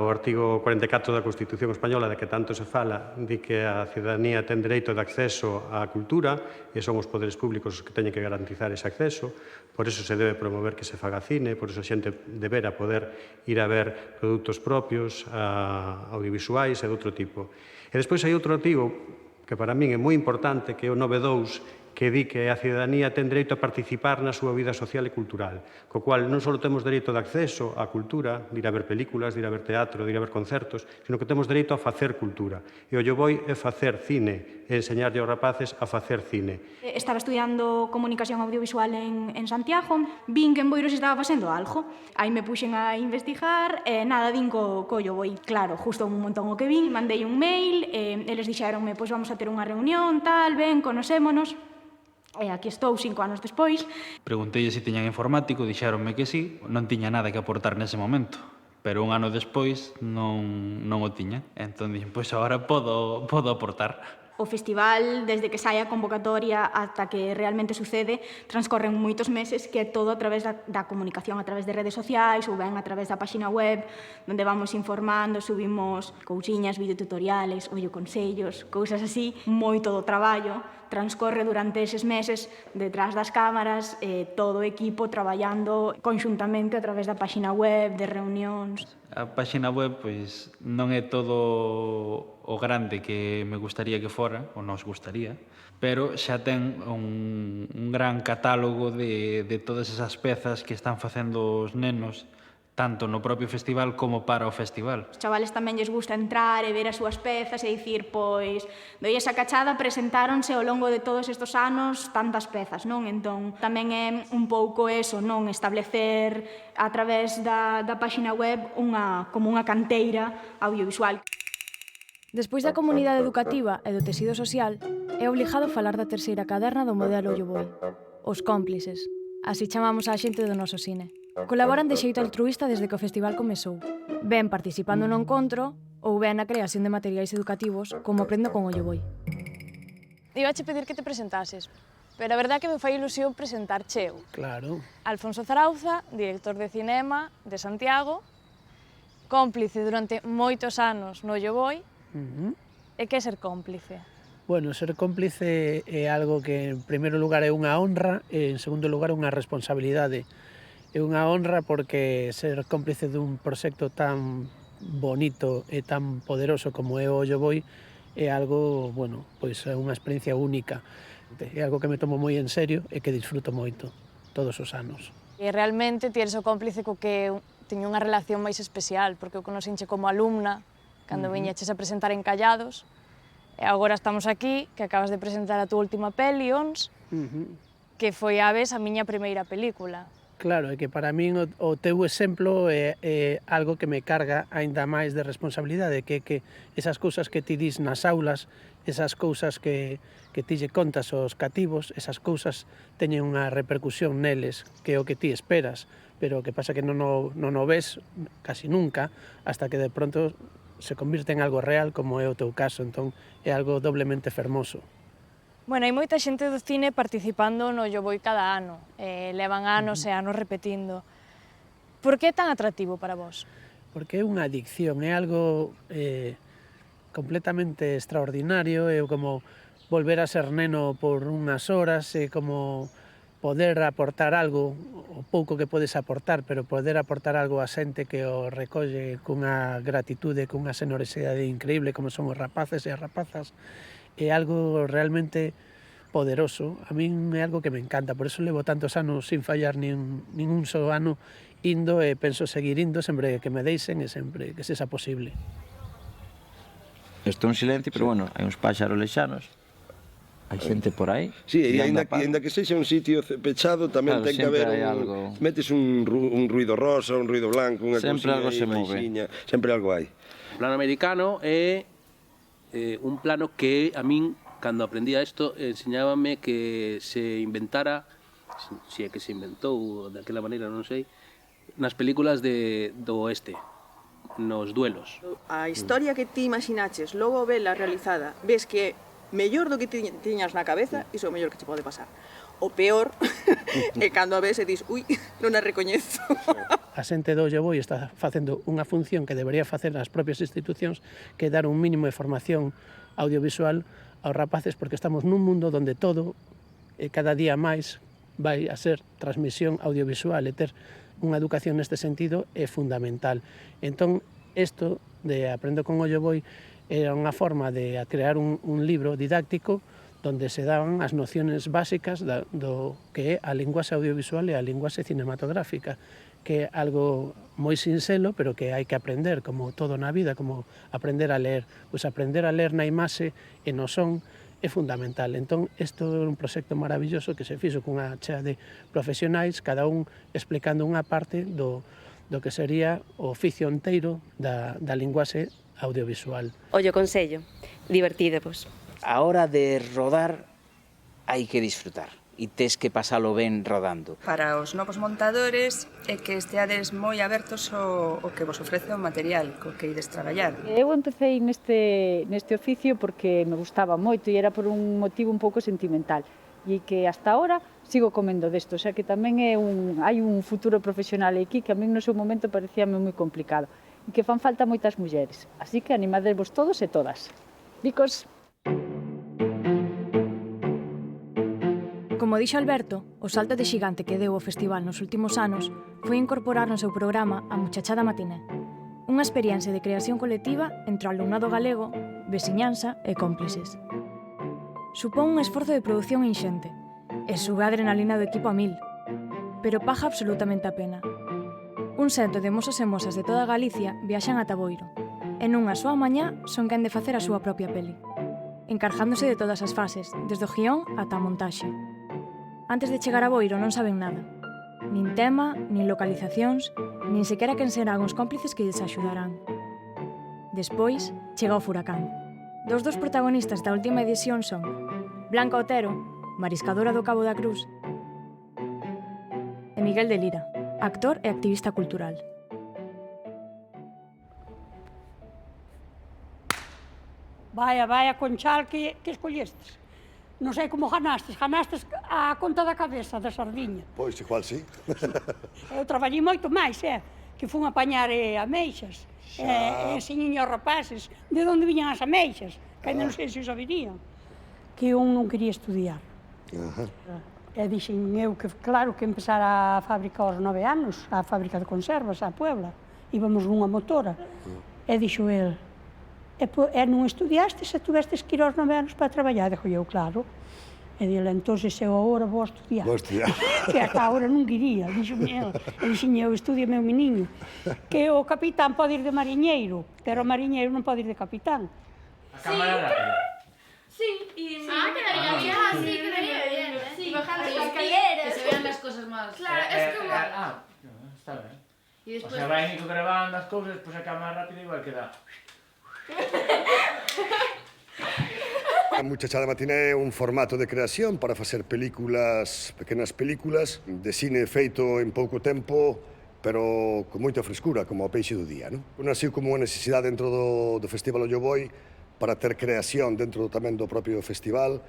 S7: O artigo 44 da Constitución Española, de que tanto se fala, di que a cidadanía ten dereito de acceso á cultura e son os poderes públicos os que teñen que garantizar ese acceso. Por eso se debe promover que se faga cine, por eso a xente debera poder ir a ver produtos propios, audiovisuais e de outro tipo. E despois hai outro artigo que para min é moi importante, que é o 9.2, que di que a cidadanía ten dereito a participar na súa vida social e cultural, co cual non só temos dereito de acceso á cultura, de ir a ver películas, de ir a ver teatro, de ir a ver concertos, sino que temos dereito a facer cultura. E o Lloboi é facer cine, é enseñarlle aos rapaces a facer cine.
S2: Estaba estudiando comunicación audiovisual en Santiago, vin que en Boiro se estaba facendo algo. Aí me puxen a investigar e nada, din co Lloboi. Claro, justo un montón o que vin, mandei un mail, eles dixeronme, pois vamos a ter unha reunión, tal, ben, conosémonos. E aquí estou 5 anos despois.
S9: Preguntei se tiñan informático, dixéronme que sí, non tiña nada que aportar nese momento. Pero un ano despois non o tiña. Entón dixen, pois agora podo aportar.
S2: O festival, desde que sai a convocatoria ata que realmente sucede, transcorren moitos meses, que é todo a través da comunicación, a través de redes sociais ou ben a través da páxina web, onde vamos informando, subimos cousiñas, videotutoriales, consellos, cousas así, moito do traballo transcorre durante eses meses detrás das cámaras, todo o equipo traballando conxuntamente a través da páxina web, de reunións.
S9: A páxina web pois non é todo o grande que me gustaría que fora, ou nos gustaría, pero xa ten un gran catálogo de todas esas pezas que están facendo os nenos, tanto no propio festival como para o festival.
S2: Os chavales tamén lles gusta entrar e ver as súas pezas e dicir, pois, doi esa cachada, presentáronse ao longo de todos estes anos tantas pezas, non? Entón, tamén é un pouco eso, non? Establecer a través da páxina web como unha canteira audiovisual. Despois da comunidade educativa e do tecido social, é obligado falar da terceira caderna do modelo Lloboi, os cómplices. Así chamamos á xente do noso cine. Colaboran de xeito altruísta desde que o festival comezou. Ben participando no encontro ou ben na creación de materiais educativos, como Aprendo con o Lloboi.
S4: Ibache pedir que te presentases, pero a verdad que me fai ilusión presentar cheo.
S6: Claro.
S4: Alfonso Zarauza, director de cinema de Santiago, cómplice durante moitos anos no Lloboi. E que é ser cómplice?
S6: Bueno, ser cómplice é algo que en primeiro lugar é unha honra e en segundo lugar unha responsabilidade. É unha honra porque ser cómplice dun proxecto tan bonito e tan poderoso como é o Lloboi é algo, bueno, pois é unha experiencia única. É algo que me tomo moi en serio e que disfruto moito todos os anos.
S4: E realmente ti eres o cómplice co que teño unha relación máis especial, porque eu conocinche como alumna, cando viñeches a presentar en Callados, e agora estamos aquí, que acabas de presentar a túa última peli, Ons, que foi a vez a miña primeira película.
S6: Claro, é que para min o teu exemplo é algo que me carga aínda máis de responsabilidade, que esas cousas que ti dis nas aulas, esas cousas que ti lle contas aos cativos, esas cousas teñen unha repercusión neles, que é o que ti esperas, pero o que pasa que non o ves casi nunca, hasta que de pronto se convirte en algo real, como é o teu caso, entón é algo doblemente fermoso.
S4: Bueno, hai moita xente do cine participando no Lloboi cada ano, levan anos e anos repetindo.
S2: Por que é tan atractivo para vos?
S6: Porque é unha adicción, é algo completamente extraordinario, é como volver a ser neno por unhas horas, é como poder aportar algo, o pouco que podes aportar, pero poder aportar algo a xente que o recolle cunha gratitude, cunha xenerosidade increíble, como son os rapaces e as rapazas, é algo realmente poderoso. A min é algo que me encanta, por eso levo tantos anos sin fallar nin un só ano indo e penso seguir indo sempre que me deixen e sempre que sexa posible.
S10: Estou en silencio, pero bueno, hai uns páxaros lexanos. Hai xente por aí.
S11: Sí, e ainda que sexa un sitio pechado, tamén ten que haber un... Metes un ruido rosa, un ruido blanco, unha cousiña aí baixinha. Sempre algo hai.
S12: O plano americano é un plano que a min, cando aprendía isto, enseñábame que se inventara, se é que se inventou daquela maneira, non sei, nas películas do oeste, nos duelos.
S13: A historia que ti imaginaches, logo vela realizada, ves que mellor do que tiñas na cabeza, iso é o mellor que te pode pasar. O peor é cando a ves e dis, ui, non a recoñezo.
S6: A xente do Olloboi está facendo unha función que debería facer as propias institucións, que dar un mínimo de formación audiovisual aos rapaces, porque estamos nun mundo onde todo, cada día máis, vai a ser transmisión audiovisual e ter unha educación neste sentido é fundamental. Entón, isto de Aprendo con Olloboi era unha forma de crear un libro didáctico onde se daban as nociones básicas do que é a linguaxe audiovisual e a linguaxe cinematográfica, que é algo moi sinxelo, pero que hai que aprender, como todo na vida, como aprender a ler. Pois aprender a ler na imaxe e no son é fundamental. Entón, isto é un proxecto maravilloso que se fixo cunha chea de profesionais, cada un explicando unha parte do que sería o oficio enteiro da linguaxe audiovisual.
S25: Ollo consello, divertidevos.
S26: A hora de rodar hai que disfrutar e tes que pasalo ben rodando.
S27: Para os novos montadores é que esteades moi abertos ao que vos ofrece o material co que ides traballar.
S28: Eu empecé neste oficio porque me gustaba moito e era por un motivo un pouco sentimental e que hasta ahora sigo comendo desto, o sea que tamén hai un futuro profesional aquí que a min no seu momento parecíame moi complicado e que fan falta moitas mulleres, así que animadevos todos e todas. Bicos!
S2: Como dixo Alberto, o salto de xigante que deu o festival nos últimos anos foi incorporar no seu programa a Muchachada Matiné, unha experiencia de creación colectiva entre o alumnado galego, veciñanza e cómplices. Supón un esforzo de produción inxente e sube a adrenalina do equipo a 1000, pero paga absolutamente a pena. Un cento de mozos e mozas de toda Galicia viaxan ata Boiro e nunha súa mañá son quen de facer a súa propia peli, encargándose de todas as fases, desde o guión ata a montaxe. Antes de chegar a Boiro non saben nada, nin tema, nin localizacións, nin sequera quen serán os cómplices que lles axudarán. Despois, chega o furacán. Dos protagonistas da última edición son Blanca Otero, mariscadora do Cabo da Cruz, e Miguel de Lira, actor e activista cultural.
S29: Vaya Conchal que escollestes. Non sei como ganastes a conta da cabeza da sardiña.
S30: Pois, igual, sí.
S29: Eu traballei moito máis, que fun apañar ameixas, e enseñiño aos rapaces de onde viñan as ameixas, que ainda non sei se o saberían, que eu non quería estudiar. E dixen eu que, claro, que empezara a fábrica aos 9 anos, a fábrica de conservas, a Puebla, íbamos nunha motora, e dixo el, e non estudiaste se tuvestes que ir aos 9 anos para traballar? Dixo eu, claro. E dile, entón, eu agora vou estudiar.
S30: Vou estudiar.
S29: Que hasta agora non quería, dixo-me el. E dixen eu, estudia meu meniño, que o capitán pode ir de mariñeiro, pero o mariñeiro non pode ir de capitán.
S31: A cámara rápida.
S14: Sí, y... quedaría bien. Sí, quedaría bien. Sí, bajando las escaleras. Que se vean las cosas más. Claro, es como...
S31: Está ben. O sea, vai Nico grabando as cousas, pois a cámara rápida igual queda...
S30: A Muchachada Matiné é un formato de creación para facer películas, pequenas películas, de cine feito en pouco tempo, pero con moita frescura, como o peixe do día, non? Naciu como unha necesidade dentro do Festival Olloboi para ter creación dentro tamén do propio festival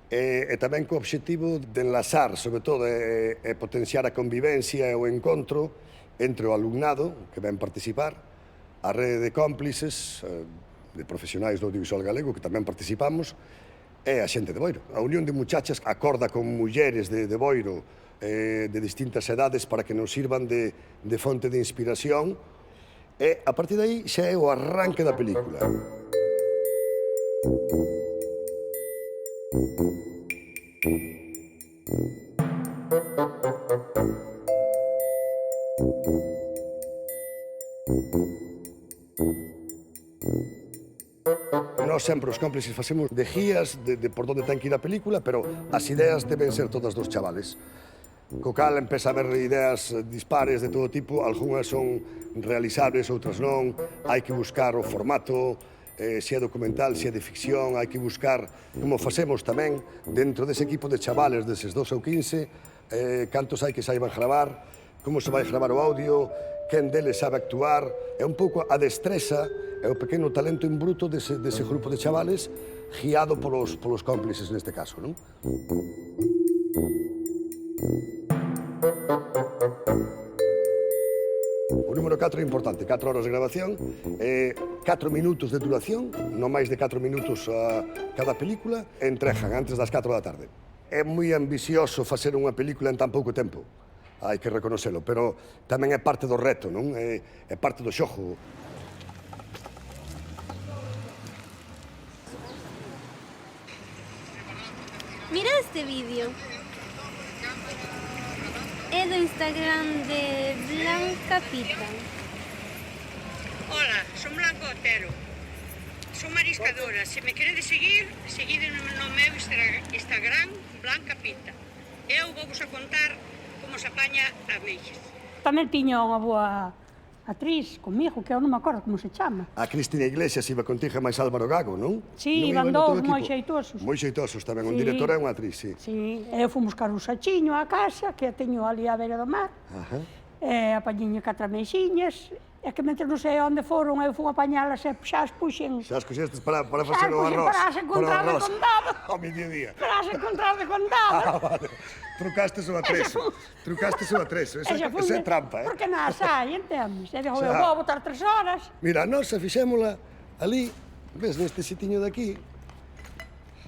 S30: e tamén co objetivo de enlazar, sobre todo, e potenciar a convivencia e o encontro entre o alumnado que ven participar, a rede de cómplices, de profesionais do audiovisual galego que tamén participamos, e a xente de Boiro. A Unión de Muchachas acorda con mulleres de Boiro de distintas edades para que nos sirvan de fonte de inspiración, e a partir de aí xa é o arranque da película. Nós sempre os cómplices facemos de guías de por onde ten que ir a película, pero as ideas deben ser todas dos chavales. Co cal empeza a haber ideas dispares de todo tipo, algunhas son realizables, outras non, hai que buscar o formato, se é documental, se é de ficción, hai que buscar, como facemos tamén, dentro dese equipo de chavales, deses 12 ou 15, cantos hai que saiban gravar, como se vai gravar o audio, quen deles sabe actuar, é un pouco a destreza e o pequeno talento en bruto dese grupo de chavales, guiado polos cómplices neste caso, non? O número 4 é importante, 4 horas de grabación, 4 minutos de duración, non máis de 4 minutos a cada película, e entregan antes das 4 da tarde. É moi ambicioso facer unha película en tan pouco tempo, hai que reconocelo, pero tamén é parte do reto, non? É parte do xogo.
S1: Mira este vídeo. É do Instagram de Blanca Pita.
S3: Hola, son Blanca Otero. Son mariscadora. Se me queredes seguir, seguide no meu Instagram, Blanca Pita. Eu vou-vos a contar como se apaña a meixas.
S29: Tamén tiña unha boa actriz comigo, que eu non me acordo como se chama.
S30: A Cristina Iglesias iba contigo e máis Álvaro Gago, non?
S29: Sí, iban dous moi xeitosos.
S30: Moi xeitosos tamén, un director e unha actriz, sí.
S29: Sí, eu fomos buscar un sachiño á casa, que teño ali á beira do mar, e apañiño 4 meixiñas, e que mentre non sei onde foron, eu fui apañalas e xa as puxen.
S30: Xa as puxestes para facer o arroz.
S29: Para as encontrar de contado.
S30: Ao mediodía.
S29: Para as encontrar de contado.
S30: Vale. Trucastes o atreso. Trucastes o atreso. Esa é trampa, eh?
S29: Porque nada sai, entendes? E digo, eu vou botar 3 horas.
S30: Mira, nós fixémola ali, ves, neste sitiño de aquí,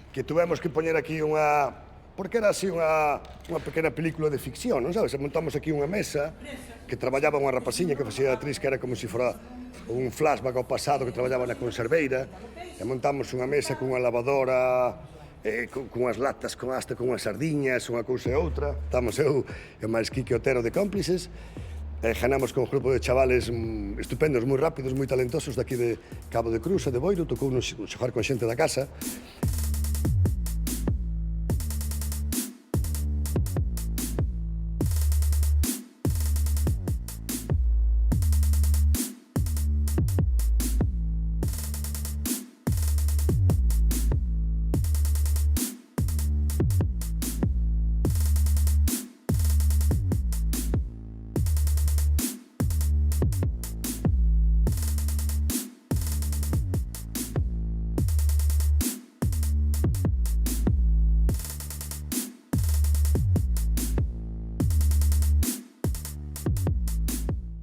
S30: que tuvemos que poñer aquí unha... Porque era así unha pequena película de ficción, non sabes? Montamos aquí unha mesa que traballaba unha rapaciña que facía de actriz, que era como se fora un flashback ao pasado, que traballaba na conserveira, e montamos unha mesa con unha lavadora, con unhas latas, con unhas sardiñas, unha cousa e outra. Estamos eu e o máis Quique Otero de cómplices, e ganamos con un grupo de chavales estupendos, moi rápidos, moi talentosos daqui de Cabo de Cruz e de Boiro, tocou nos xogar con xente da casa.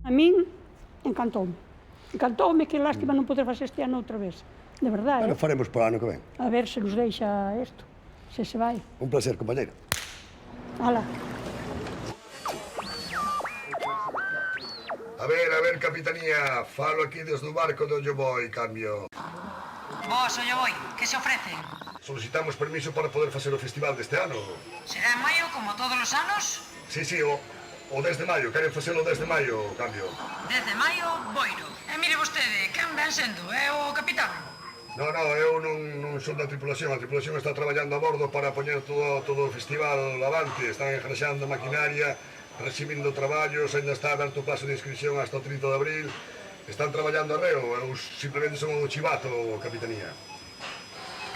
S29: A min encantoume. Encantoume, que lástima non poder facer este ano outra vez. De verdade.
S30: Pero faremos por ano que ven.
S29: A ver se nos deixa isto, se vai.
S30: Un placer, compañeiro.
S29: Hala.
S30: A ver, capitanía, falo aquí desde o barco de Ollo Boi, cambio.
S15: Vos, Ollo Boi, que se ofrece?
S30: Solicitamos permiso para poder facer o festival deste ano.
S15: Será en maio, como todos os anos?
S30: Sí, o 10 de maio, queren facelo o 10 de maio, cambio.
S15: 10 de maio, Boiro. E mire vostede, quen ven sendo? É o capitán?
S30: No, eu non son da tripulación. A tripulación está traballando a bordo para poñer todo o festival avante. Están engrexando maquinaria, recibindo traballos, ainda está aberto o plazo de inscripción hasta o 30 de abril. Están traballando a reo, eu simplemente son o chivato, capitanía.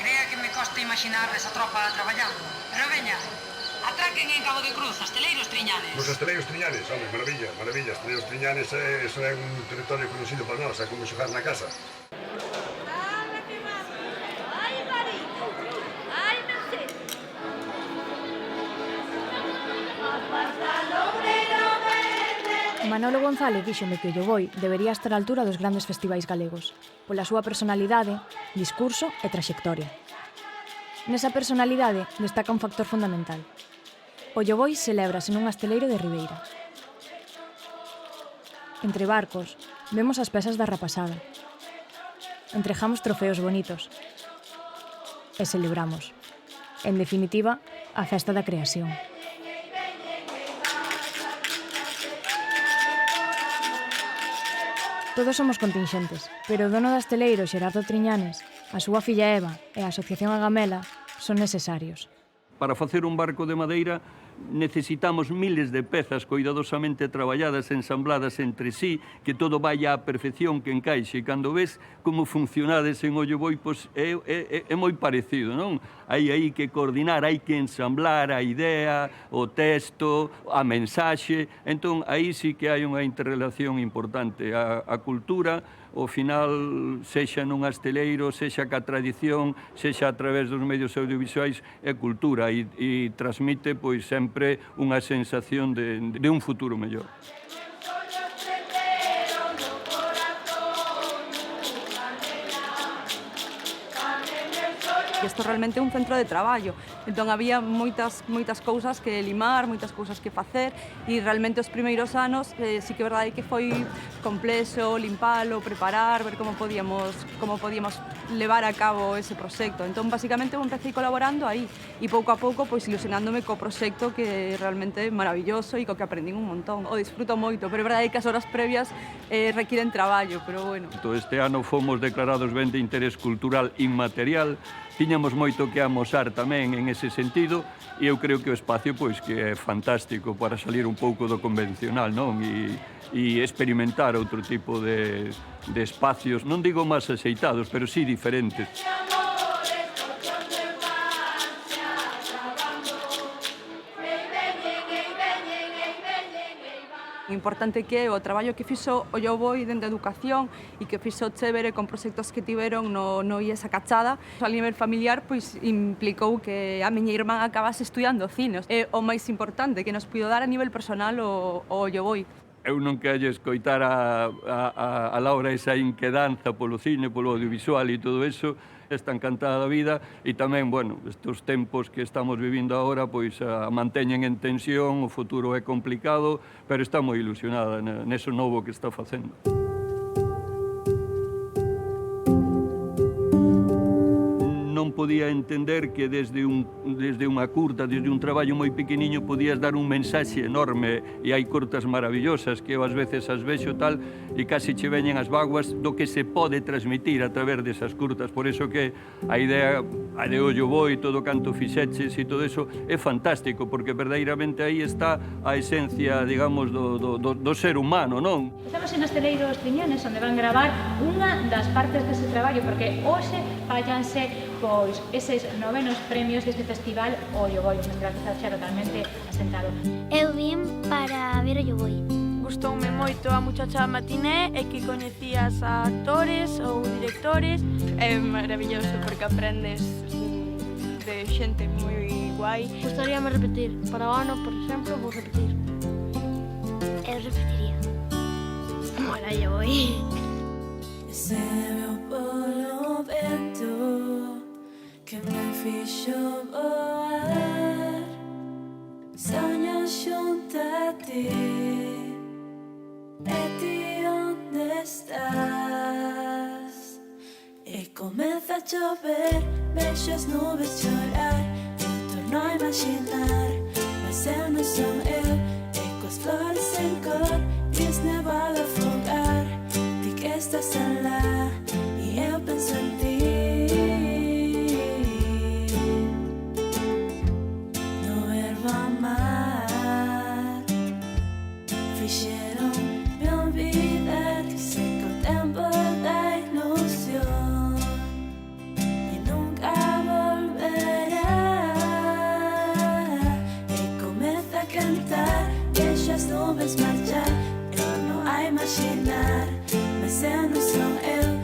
S15: Crea que me costa imaginar esa tropa traballando. Pero veña, atraquen en Cabo de Cruz, Asteleiros Triñanes.
S30: Os Asteleiros Triñanes, home, maravilla. Asteleiros Triñanes é un territorio conocido para nós, é como xogar na casa.
S2: Manolo González díxome que o Lloboi debería estar á altura dos grandes festivais galegos, pola súa personalidade, discurso e traxectoria. Nesa personalidade destaca un factor fundamental. O Lloboi celébrase nun asteleiro de Ribeira. Entre barcos, vemos as pesas da rapasada. Entregamos trofeos bonitos. E celebramos. En definitiva, a festa da creación. Todos somos contingentes, pero o dono do asteleiro, Xerardo Triñanes, a súa filla Eva e a Asociación Agamela son necesarios.
S5: Para facer un barco de madeira necesitamos miles de pezas cuidadosamente traballadas, ensambladas entre sí, que todo vaya á perfección, que encaixe. E cando ves como funcionades en o Lloboi, pois é moi parecido, non? Hai que coordinar, hai que ensamblar a idea, o texto, a mensaxe. Entón, aí sí que hai unha interrelación importante. A cultura, ao final, sexa nun asteleiro, sexa ca tradición, sexa a través dos medios audiovisuais, é cultura e transmite, pois, sempre unha sensación de un futuro mellor.
S8: Isto realmente é un centro de traballo, entón había moitas cousas que limar, moitas cousas que facer, e realmente os primeiros anos sí que é verdade que foi complexo limpalo, preparar, ver como podíamos levar a cabo ese proxecto. Entón, basicamente, eu empecé colaborando aí, e pouco a pouco, pois, ilusionándome co proxecto que é realmente maravilloso e co que aprendín un montón. O disfruto moito, pero é verdade que as horas previas requiren traballo, pero bueno.
S5: Este ano fomos declarados ben de interés cultural inmaterial, tiñamos moito que amosar tamén en ese sentido, e eu creo que o espacio pois que é fantástico para salir un pouco do convencional, non? E experimentar outro tipo de espacios, non digo máis axeitados, pero sí diferentes.
S8: O importante que é o traballo que fixo o Lloboi dentro da educación e que fixo Chévere con proxectos que tiveron no IES a Cachada. A nivel familiar, pois, implicou que a miña irmán acabase estudiando cine. É o máis importante que nos puido dar a nivel personal o Lloboi.
S5: Eu non quero escoitar a Laura esa inquedanza polo cine, polo audiovisual e todo eso, está encantada da vida, e tamén, bueno, estes tempos que estamos vivindo agora, pois a manteñen en tensión, o futuro é complicado, pero está moi ilusionada neso novo que está facendo. Non podía entender que desde unha curta, desde un traballo moi pequeniño, podías dar un mensaxe enorme, e hai curtas maravillosas que eu ás veces as vexo tal, e casi che veñen as vaguas do que se pode transmitir a través desas curtas. Por eso que a idea de o Lloboi, todo canto fixeches e todo eso, é fantástico, porque verdadeiramente aí está a esencia, digamos, do ser humano, non?
S16: Estamos en Asteleiro Os Triñanes, onde van gravar unha das partes dese traballo, porque hoxe fallanse pois eses 9º premios deste festival o Lloboi, mentre xa totalmente asentado.
S1: Eu vim para ver o Lloboi.
S4: Gustoume moito a Muchacha Matiné e que coñecías a actores ou directores. É maravilloso porque aprendes de xente moi guai.
S1: Gustaríame repetir. Para o ano, por exemplo, vou repetir. Eu repetiría. Mola Lloboi.
S17: Ese meu polo vento que me fixo voar, soño xunto a ti, e ti onde estás? E comeza a chover, vexo as nubes chorar, eu torno a imaginar, mas eu non son eu, e cos flores en cor, gris nevado a afogar, ti que estás alá, e eu penso en ti. Fixeron-me olvidar que sei que o tempo da ilusión e nunca volverá. E comeza a cantar, deixo as nuvens marchar, eu não a imaginar, mas eu não sou eu.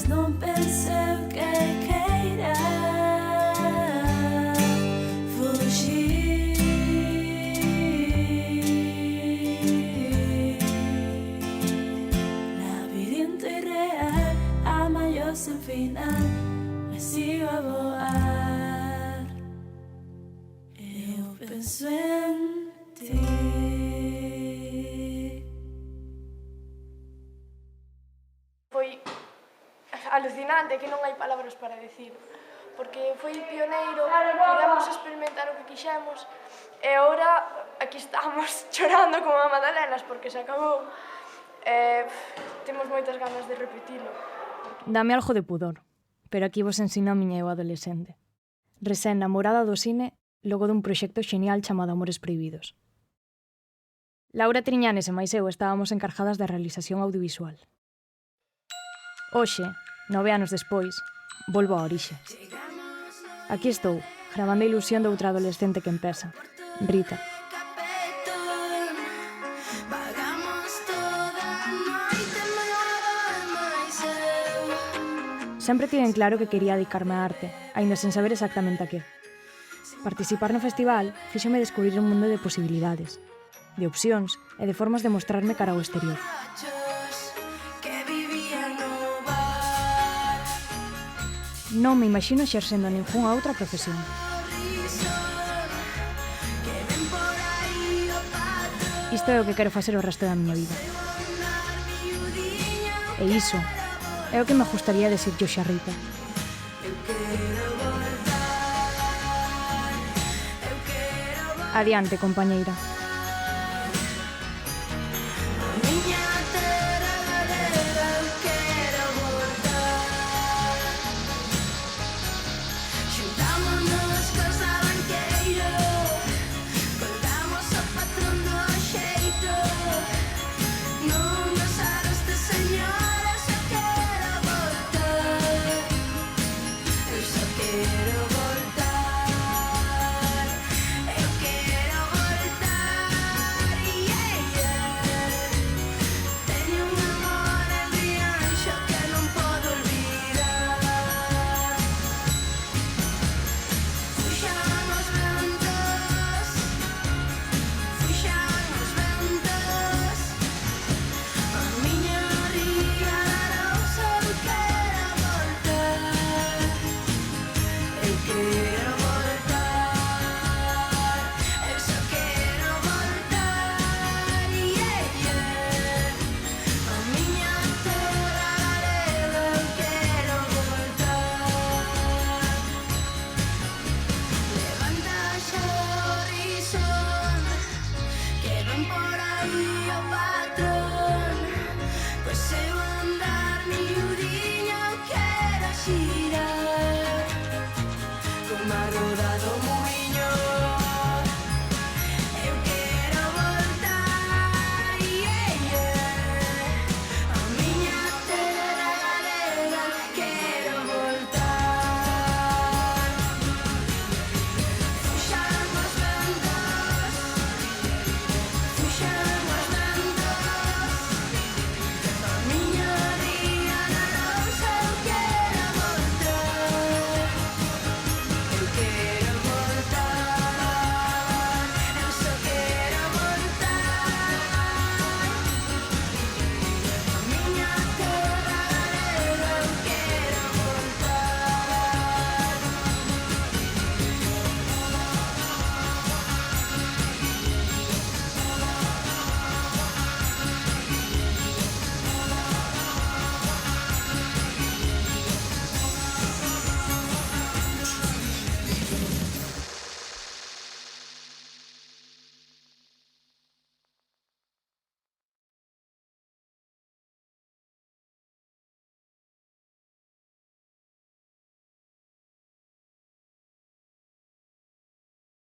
S17: mas non pensei que queira fugir. Labirinto irreal, amayo sen final, me sigo a voar. Eu penso en ti.
S1: Foi alucinante, que non hai palabras para decir, porque foi pioneiro, podemos experimentar o que quixemos, e agora aquí estamos chorando como a Madalenas porque se acabou. Temos moitas ganas de repetilo.
S2: Dame algo de pudor, pero aquí vos ensino a miña eu adolescente. Recén namorada do cine, logo dun proxecto xenial chamado Amores Prohibidos. Laura Triñanes e máis eu estábamos encargadas da realización audiovisual. Hoxe, 9 anos despois, volvo á orixe. Aquí estou, gravando a ilusión de outra adolescente que empeza, Rita. Sempre tiven claro que quería dedicarme á arte, aínda sen saber exactamente a que. Participar no festival fíxome descubrir un mundo de posibilidades, de opcións e de formas de mostrarme cara ao exterior. Non me imagino exercendo ningunha outra profesión. Isto é o que quero facer o resto da miña vida. E iso é o que me gustaría decirlle hoxe a Rita. Adiante, compañeira.